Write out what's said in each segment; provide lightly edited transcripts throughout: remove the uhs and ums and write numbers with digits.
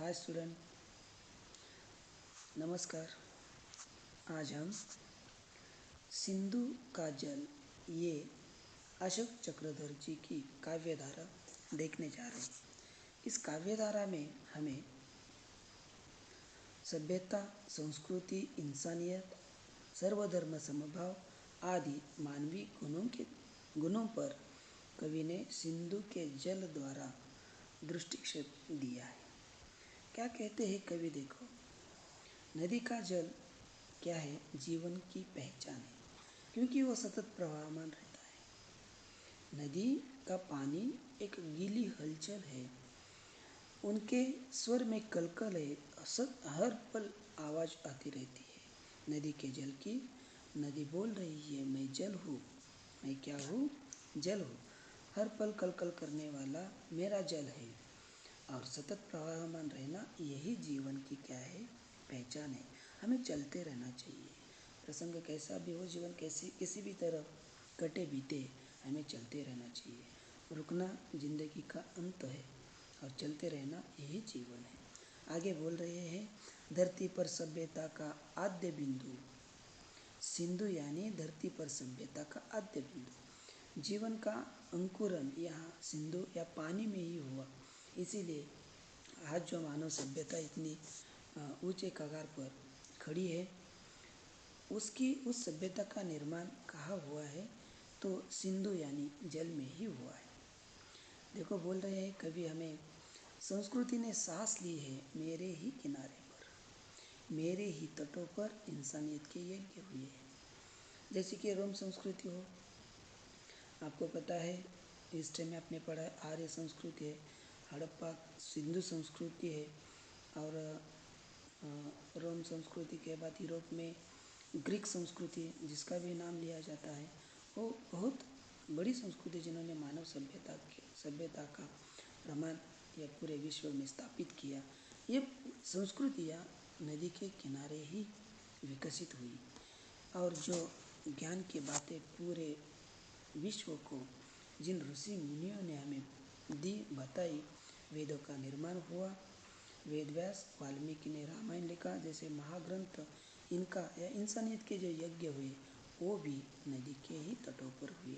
Hi student, नमस्कार। आज हम सिंधु का जल ये अशोक चक्रधर जी की काव्यधारा देखने जा रहे हैं। इस काव्यधारा में हमें सभ्यता, संस्कृति, इंसानियत, सर्वधर्म समभाव आदि मानवीय गुणों पर कवि ने सिंधु के जल द्वारा दृष्टिक्षेप दिया है। क्या कहते हैं कवि? देखो, नदी का जल क्या है? जीवन की पहचान है, क्योंकि वो सतत प्रवाहमान रहता है। नदी का पानी एक गीली हलचल है, उनके स्वर में कलकल है, हर पल आवाज़ आती रहती है नदी के जल की। नदी बोल रही है, मैं जल हूँ। मैं क्या हूँ? जल हूँ। हर पल कलकल करने वाला मेरा जल है। और सतत प्रवाहमान रहना यही जीवन की क्या है? पहचान है। हमें चलते रहना चाहिए। प्रसंग कैसा भी हो, जीवन किसी भी तरह कटे बीते, हमें चलते रहना चाहिए। रुकना जिंदगी का अंत है और चलते रहना यही जीवन है। आगे बोल रहे हैं, धरती पर सभ्यता का आद्य बिंदु। सिंधु यानी धरती पर सभ्यता का आद्य बिंदु। जीवन का अंकुरन यहाँ सिंधु या पानी में ही हुआ। इसीलिए आज जो मानव सभ्यता इतनी ऊंचे कगार पर खड़ी है, उस सभ्यता का निर्माण कहाँ हुआ है? तो सिंधु यानी जल में ही हुआ है। देखो, बोल रहे हैं कवि हमें, संस्कृति ने सांस ली है मेरे ही किनारे पर, मेरे ही तटों पर इंसानियत के यज्ञ हुए हैं। जैसे कि रोम संस्कृति हो, आपको पता है, हिस्ट्री में आपने पढ़ा है, आर्य संस्कृति है, हड़प्पा सिंधु संस्कृति है, और रोम संस्कृति के बाद यूरोप में ग्रीक संस्कृति जिसका भी नाम लिया जाता है, वो बहुत बड़ी संस्कृति जिन्होंने मानव सभ्यता का प्रमाण या पूरे विश्व में स्थापित किया। ये संस्कृतियाँ नदी के किनारे ही विकसित हुई, और जो ज्ञान की बातें पूरे विश्व को जिन ऋषि मुनियों ने हमें दी, बताई, वेदों का निर्माण हुआ। वेदव्यास, वाल्मीकि ने रामायण लिखा, जैसे महाग्रंथ इनका या इंसानियत के जो यज्ञ हुए वो भी नदी के ही तटों पर हुए।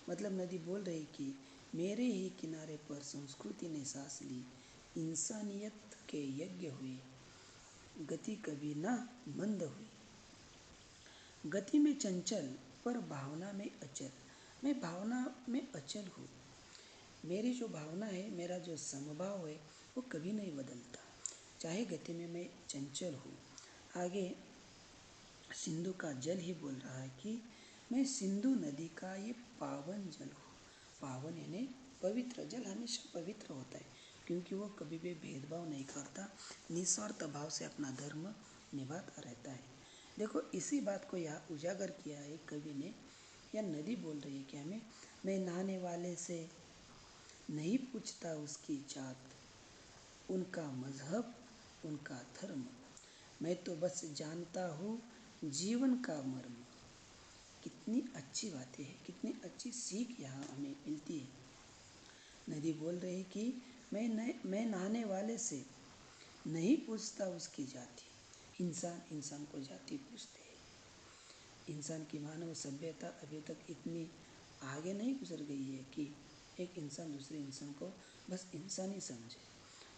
मतलब नदी बोल रही कि मेरे ही किनारे पर संस्कृति ने सांस ली, इंसानियत के यज्ञ हुए, गति कभी ना मंद हुई। गति में चंचल पर भावना में अचल। मैं भावना में अचल हूँ। मेरी जो भावना है, मेरा जो समभाव है, वो कभी नहीं बदलता, चाहे गति में मैं चंचल हूँ। आगे सिंधु का जल ही बोल रहा है कि मैं सिंधु नदी का ये पावन जल हूँ। पावन यानी पवित्र। जल हमेशा पवित्र होता है, क्योंकि वो कभी भी भेदभाव नहीं करता, निस्वार्थ भाव से अपना धर्म निभाता रहता है। देखो, इसी बात को यहाँ उजागर किया है कवि ने। यह नदी बोल रही है कि हमें, मैं नहाने वाले से नहीं पूछता उसकी जात, उनका मजहब, उनका धर्म, मैं तो बस जानता हूँ जीवन का मर्म। कितनी अच्छी बातें हैं, कितनी अच्छी सीख यहाँ हमें मिलती है। नदी बोल रही कि मैं नहाने वाले से नहीं पूछता उसकी जाति। इंसान को जाति पूछते हैं। इंसान की मानव सभ्यता अभी तक इतनी आगे नहीं गुजर गई है कि एक इंसान दूसरे इंसान को बस इंसान ही समझे।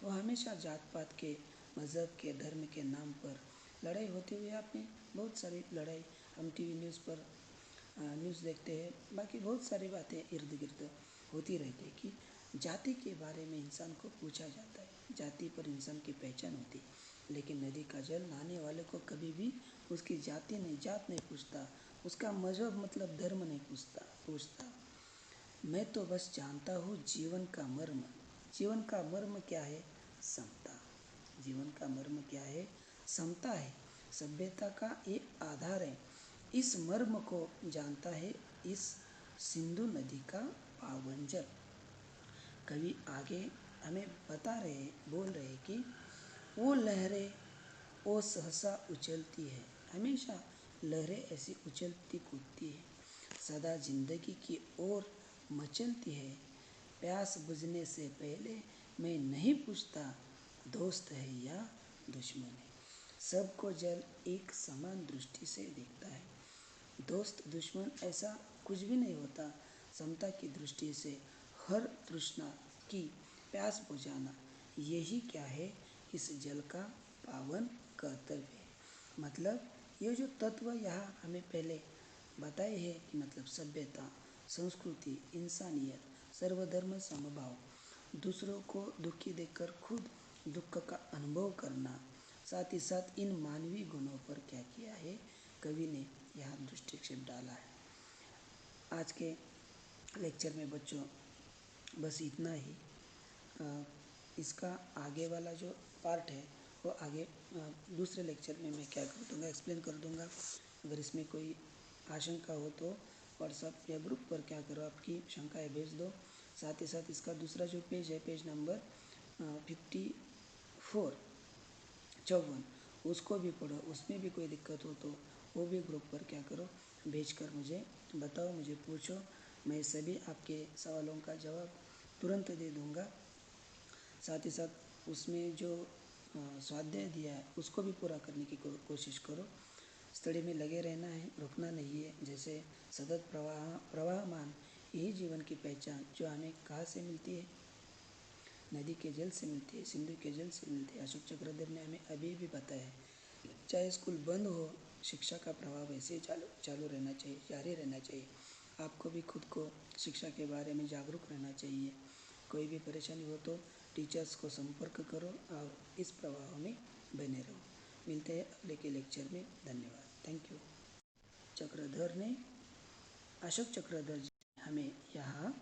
वो हमेशा जात पात के, मज़हब के, धर्म के नाम पर लड़ाई होती हुई आपने बहुत सारी लड़ाई हम टीवी न्यूज़ पर न्यूज़ देखते हैं। बाकी बहुत सारी बातें इर्द गिर्द होती रहती है कि जाति के बारे में इंसान को पूछा जाता है, जाति पर इंसान की पहचान होती है। लेकिन नदी का जल नहाने वाले को कभी भी उसकी जात नहीं पूछता, उसका मजहब मतलब धर्म नहीं पूछता। मैं तो बस जानता हूँ जीवन का मर्म। जीवन का मर्म क्या है? समता। जीवन का मर्म क्या है? समता है। सभ्यता का ये आधार है। इस मर्म को जानता है इस सिंधु नदी का पावन जल। कवि आगे हमें बोल रहे कि वो लहरें वो सहसा उछलती है। हमेशा लहरें ऐसी उछलती कूदती है, सदा जिंदगी की ओर मचलती है। प्यास बुझने से पहले मैं नहीं पूछता दोस्त है या दुश्मन है। सबको जल एक समान दृष्टि से देखता है। दोस्त दुश्मन ऐसा कुछ भी नहीं होता। समता की दृष्टि से हर तृष्णा की प्यास बुझाना, यही क्या है इस जल का पावन कर्तव्य है। मतलब ये जो तत्व यहाँ हमें पहले बताए हैं कि मतलब सभ्यता, संस्कृति, इंसानियत, सर्वधर्म समभाव, दूसरों को दुखी देखकर खुद दुख का अनुभव करना, साथ ही साथ इन मानवीय गुणों पर क्या किया है कवि ने यहाँ दृष्टिक्षेप डाला है। आज के लेक्चर में बच्चों बस इतना ही। इसका आगे वाला जो पार्ट है वो आगे दूसरे लेक्चर में मैं क्या कर दूँगा, एक्सप्लेन कर दूँगा। अगर इसमें कोई आशंका हो तो व्हाट्सएप या ग्रुप पर क्या करो, आपकी शंकाएं भेज दो। साथ ही साथ इसका दूसरा जो पेज है, पेज नंबर 54 उसको भी पढ़ो। उसमें भी कोई दिक्कत हो तो वो भी ग्रुप पर क्या करो, भेजकर मुझे बताओ, मुझे पूछो। मैं सभी आपके सवालों का जवाब तुरंत दे दूँगा। साथ ही साथ उसमें जो स्वाध्याय दिया है उसको भी पूरा करने की कोशिश करो। स्टडी में लगे रहना है, रुकना नहीं है। जैसे सतत प्रवाहमान यही जीवन की पहचान जो हमें कहाँ से मिलती है, नदी के जल से मिलती है, सिंधु के जल से मिलती है। अशोक चक्रधर ने हमें अभी भी बताया है, चाहे स्कूल बंद हो, शिक्षा का प्रवाह वैसे ही चालू रहना चाहिए, जारी रहना चाहिए। आपको भी खुद को शिक्षा के बारे में जागरूक रहना चाहिए। कोई भी परेशानी हो तो टीचर्स को संपर्क करो और इस प्रवाह में बने रहो। मिलते हैं अगले के लेक्चर में। धन्यवाद। Thank you. अशोक चक्रधर जी हमें यहाँ